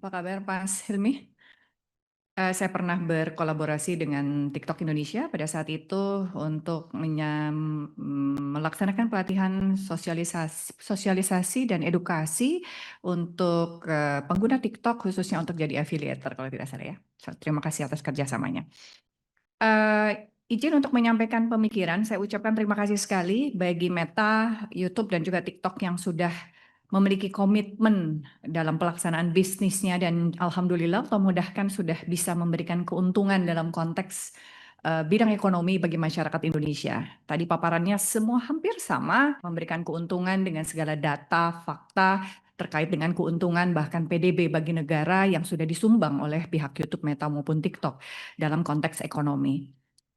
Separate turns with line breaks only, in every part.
Apa kabar Mas Hilmi? Saya pernah berkolaborasi dengan TikTok Indonesia pada saat itu untuk melaksanakan pelatihan sosialisasi dan edukasi untuk pengguna TikTok khususnya untuk jadi affiliator kalau tidak salah ya. Terima kasih atas kerjasamanya. Izin untuk menyampaikan pemikiran, saya ucapkan terima kasih sekali bagi Meta, YouTube, dan juga TikTok yang sudah memiliki komitmen dalam pelaksanaan bisnisnya dan alhamdulillah memudahkan sudah bisa memberikan keuntungan dalam konteks bidang ekonomi bagi masyarakat Indonesia. Tadi paparannya semua hampir sama, memberikan keuntungan dengan segala data, fakta terkait dengan keuntungan bahkan PDB bagi negara yang sudah disumbang oleh pihak YouTube, Meta maupun TikTok dalam konteks ekonomi.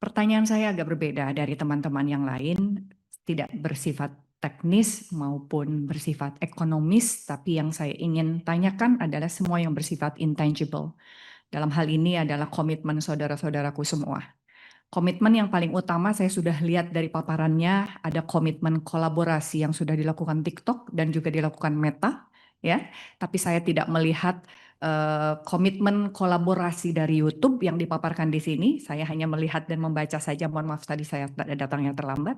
Pertanyaan saya agak berbeda dari teman-teman yang lain, tidak bersifat teknis maupun bersifat ekonomis, tapi yang saya ingin tanyakan adalah semua yang bersifat intangible. Dalam hal ini adalah komitmen saudara-saudaraku semua. Komitmen yang paling utama saya sudah lihat dari paparannya, ada komitmen kolaborasi yang sudah dilakukan TikTok dan juga dilakukan Meta, ya. Tapi saya tidak melihat komitmen kolaborasi dari YouTube yang dipaparkan di sini. Saya hanya melihat dan membaca saja. Mohon maaf tadi saya datangnya terlambat.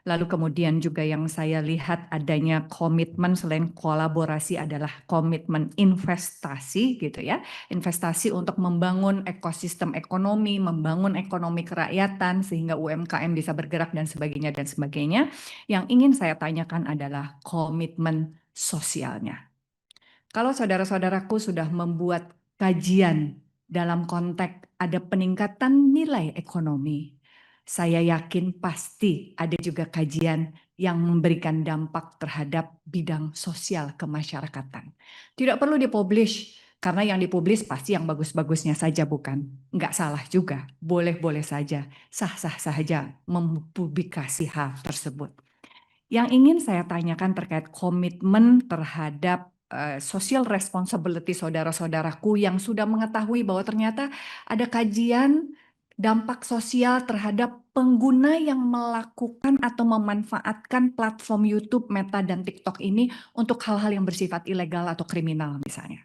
Lalu kemudian juga yang saya lihat adanya komitmen selain kolaborasi adalah komitmen investasi gitu ya. Investasi untuk membangun ekosistem ekonomi, membangun ekonomi kerakyatan sehingga UMKM bisa bergerak dan sebagainya dan sebagainya. Yang ingin saya tanyakan adalah komitmen sosialnya. Kalau saudara-saudaraku sudah membuat kajian dalam konteks ada peningkatan nilai ekonomi, saya yakin pasti ada juga kajian yang memberikan dampak terhadap bidang sosial kemasyarakatan. Tidak perlu dipublish, karena yang dipublish pasti yang bagus-bagusnya saja bukan? Enggak salah juga, boleh-boleh saja, sah-sah saja mempublikasi hal tersebut. Yang ingin saya tanyakan terkait komitmen terhadap social responsibility saudara-saudaraku yang sudah mengetahui bahwa ternyata ada kajian dampak sosial terhadap pengguna yang melakukan atau memanfaatkan platform YouTube, Meta, dan TikTok ini untuk hal-hal yang bersifat ilegal atau kriminal misalnya.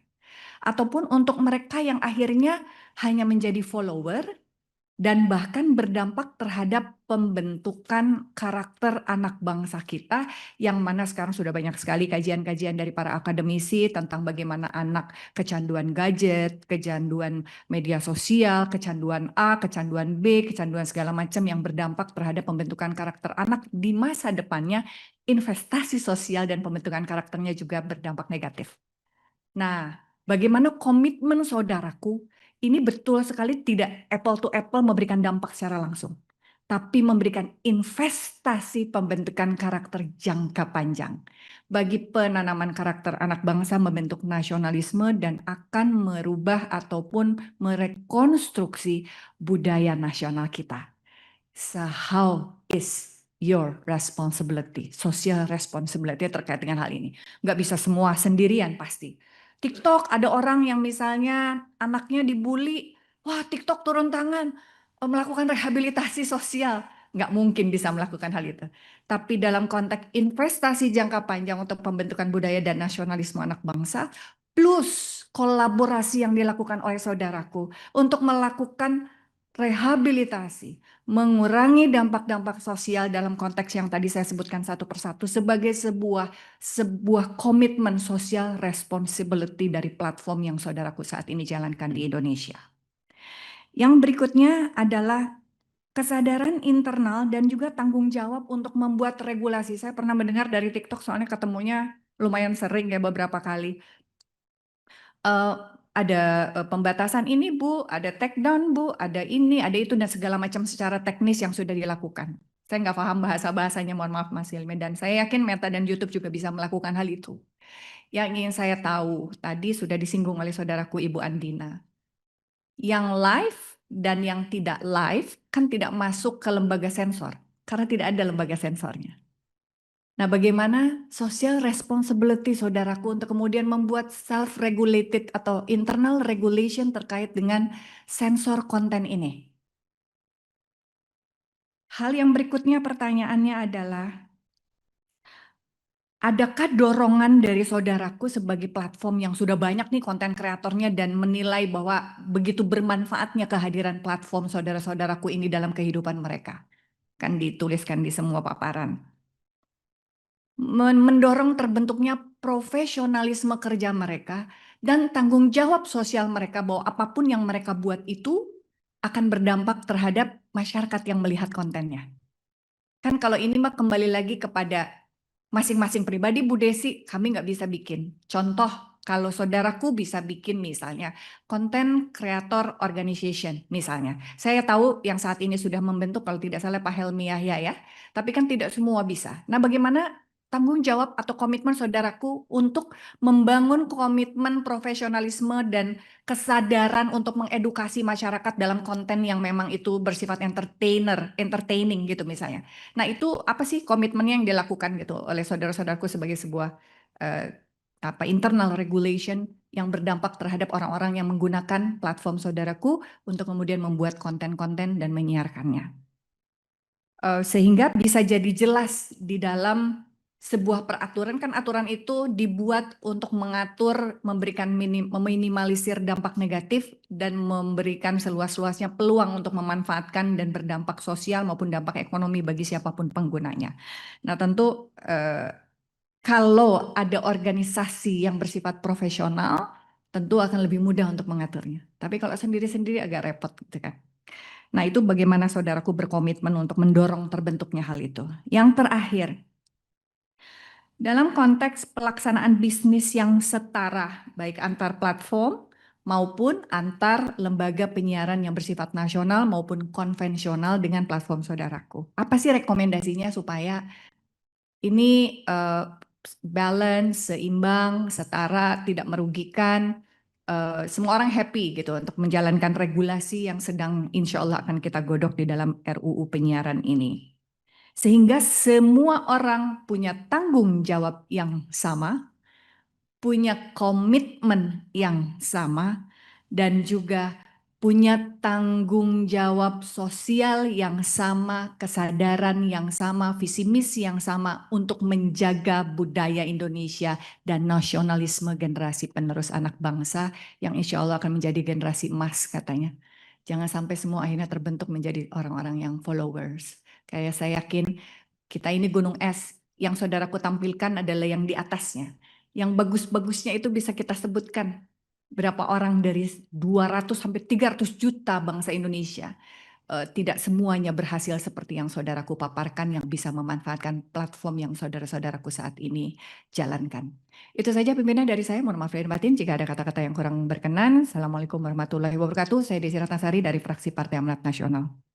Ataupun untuk mereka yang akhirnya hanya menjadi follower dan bahkan berdampak terhadap pembentukan karakter anak bangsa kita yang mana sekarang sudah banyak sekali kajian-kajian dari para akademisi tentang bagaimana anak kecanduan gadget, kecanduan media sosial, kecanduan A, kecanduan B, kecanduan segala macam yang berdampak terhadap pembentukan karakter anak di masa depannya, investasi sosial dan pembentukan karakternya juga berdampak negatif. Nah, bagaimana komitmen saudaraku? Ini betul sekali tidak apple to apple memberikan dampak secara langsung, tapi memberikan investasi pembentukan karakter jangka panjang. Bagi penanaman karakter anak bangsa membentuk nasionalisme dan akan merubah ataupun merekonstruksi budaya nasional kita. So how is your responsibility, social responsibility terkait dengan hal ini? Nggak bisa semua sendirian pasti. TikTok ada orang yang misalnya anaknya dibully, wah TikTok turun tangan, melakukan rehabilitasi sosial. Nggak mungkin bisa melakukan hal itu. Tapi dalam konteks investasi jangka panjang untuk pembentukan budaya dan nasionalisme anak bangsa, plus kolaborasi yang dilakukan oleh saudaraku untuk melakukan rehabilitasi, mengurangi dampak-dampak sosial dalam konteks yang tadi saya sebutkan satu persatu sebagai sebuah komitmen social responsibility dari platform yang saudaraku saat ini jalankan di Indonesia. Yang berikutnya adalah kesadaran internal dan juga tanggung jawab untuk membuat regulasi. Saya pernah mendengar dari TikTok soalnya ketemunya lumayan sering ya beberapa kali. Ada pembatasan ini Bu, ada take down Bu, ada ini, ada itu dan segala macam secara teknis yang sudah dilakukan. Saya nggak paham bahasa-bahasanya, mohon maaf Mas Hilmi. Dan saya yakin Meta dan YouTube juga bisa melakukan hal itu. Yang ingin saya tahu, tadi sudah disinggung oleh saudaraku Ibu Andina. Yang live dan yang tidak live kan tidak masuk ke lembaga sensor, karena tidak ada lembaga sensornya. Nah, bagaimana social responsibility saudaraku untuk kemudian membuat self-regulated atau internal regulation terkait dengan sensor konten ini? Hal yang berikutnya pertanyaannya adalah, Adakah dorongan dari saudaraku sebagai platform yang sudah banyak nih konten kreatornya dan menilai bahwa begitu bermanfaatnya kehadiran platform saudara-saudaraku ini dalam kehidupan mereka? Kan dituliskan di semua paparan. Mendorong terbentuknya profesionalisme kerja mereka dan tanggung jawab sosial mereka bahwa apapun yang mereka buat itu akan berdampak terhadap masyarakat yang melihat kontennya. Kan kalau ini mah kembali lagi kepada masing-masing pribadi, Bu Desi, kami nggak bisa bikin. Contoh, kalau saudaraku bisa bikin misalnya konten creator organization misalnya. Saya tahu yang saat ini sudah membentuk kalau tidak salah Pak Helmi Yahya ya. Tapi kan tidak semua bisa. Nah, bagaimana tanggung jawab atau komitmen saudaraku untuk membangun komitmen profesionalisme dan kesadaran untuk mengedukasi masyarakat dalam konten yang memang itu bersifat entertaining gitu misalnya. Nah, itu apa sih komitmennya yang dilakukan gitu oleh saudara-saudaraku sebagai sebuah eh, internal regulation yang berdampak terhadap orang-orang yang menggunakan platform saudaraku untuk kemudian membuat konten-konten dan menyiarkannya. Sehingga bisa jadi jelas di dalam sebuah peraturan, kan aturan itu dibuat untuk mengatur, memberikan meminimalisir dampak negatif dan memberikan seluas-luasnya peluang untuk memanfaatkan dan berdampak sosial maupun dampak ekonomi bagi siapapun penggunanya. Nah, tentu kalau ada organisasi yang bersifat profesional, tentu akan lebih mudah untuk mengaturnya. Tapi kalau sendiri-sendiri agak repot gitu kan. Nah, itu bagaimana saudaraku berkomitmen untuk mendorong terbentuknya hal itu. Yang terakhir, dalam konteks pelaksanaan bisnis yang setara, baik antar platform maupun antar lembaga penyiaran yang bersifat nasional maupun konvensional dengan platform saudaraku. Apa sih rekomendasinya supaya ini balance, seimbang, setara, tidak merugikan, semua orang happy gitu untuk menjalankan regulasi yang sedang insya Allah akan kita godok di dalam RUU penyiaran ini. Sehingga semua orang punya tanggung jawab yang sama, punya komitmen yang sama, dan juga punya tanggung jawab sosial yang sama, kesadaran yang sama, visi misi yang sama untuk menjaga budaya Indonesia dan nasionalisme generasi penerus anak bangsa yang insya Allah akan menjadi generasi emas katanya. Jangan sampai semua akhirnya terbentuk menjadi orang-orang yang followers. Kayak saya yakin kita ini gunung es, yang saudaraku tampilkan adalah yang di atasnya. Yang bagus-bagusnya itu bisa kita sebutkan. Berapa orang dari 200 sampai 300 juta bangsa Indonesia. Tidak semuanya berhasil seperti yang saudaraku paparkan yang bisa memanfaatkan platform yang saudara-saudaraku saat ini jalankan. Itu saja pimpinan dari saya. Mohon maaf lahir batin jika ada kata-kata yang kurang berkenan. Assalamualaikum warahmatullahi wabarakatuh. Saya Desi Ratnasari dari fraksi Partai Amanat Nasional.